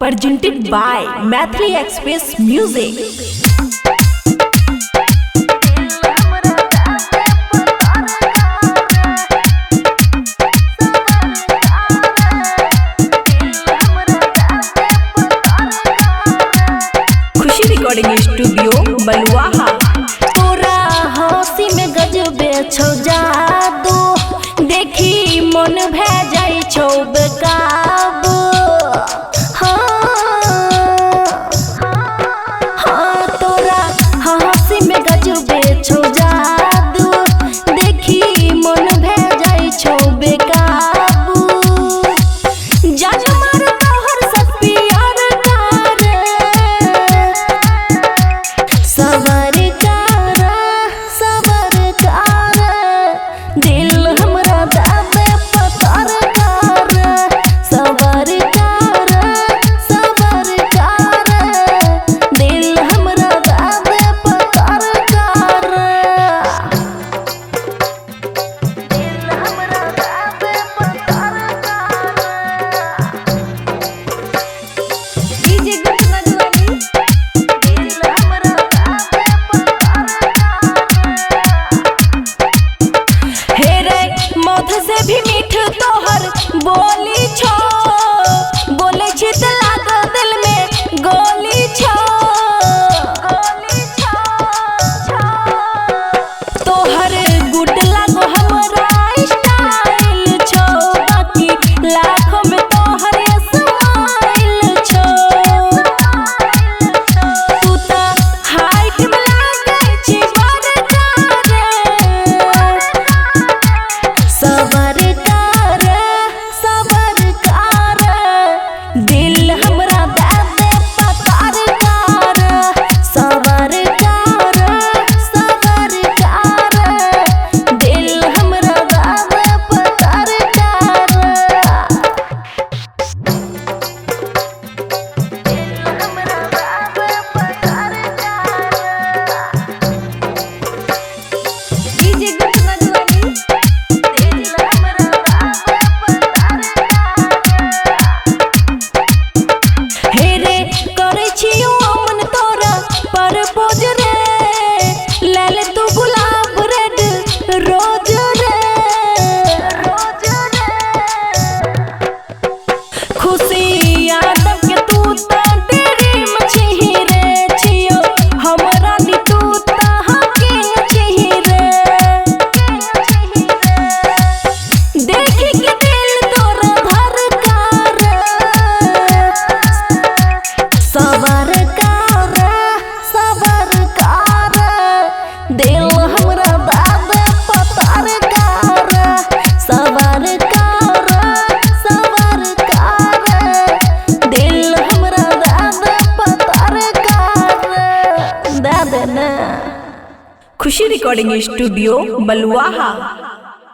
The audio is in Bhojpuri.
presented by Maithili Express Music. Khushi recording studio Baluaha. तोरा हंसी में गजबे छौ जादू, देखी मन भे जाई छौ बेकाबू। हाँ तोरा हंसी में गजबे छौ जादू, देखी मन भे जाई छौ बेकाबू। जान मार तोहर सब प्यार करे, सबर कर दिल हमरा दाबे पतरक। सबर कर दिल हमरा दाबे पतरक। दिल हमरा दाबे पतरक। डीजे गणगणवाली, दिल हमरा दाबे पतरक। हे रे मध से भी मीठ तोहर बोली छो, बोले छी त लाग दिल में गोली छो। तोहर गुड लागो हमरा स्टाइल छो, बाकी लाखों में तोहर स्माइल छो। तू त हाइट में लागै छी बड़का रे। सबर कर दिल हमरा दाबे पतरक। सबर कर दिल हमरा दाबे पतरक। दिल हमरा दाबे पतरक। डीजे गणगणवाली, दिल हमरा दाबे पतरक। हे रे करे छियो मन तोरा परपोज रे, ले ले तू गुलाब रेड रोज रे। खुशी यादव के तू त ड्रीम छिही रे, छियो हमरा दी तू त हकीम छिही रे। देखी के दिल तोरा धड़कार। सबर कर दिल हमरा दाबे पतरक। सबर कर दिल हमरा दाबे पतरक। दे देना। खुशी रिकॉर्डिंग स्टूडियो बलुआहा।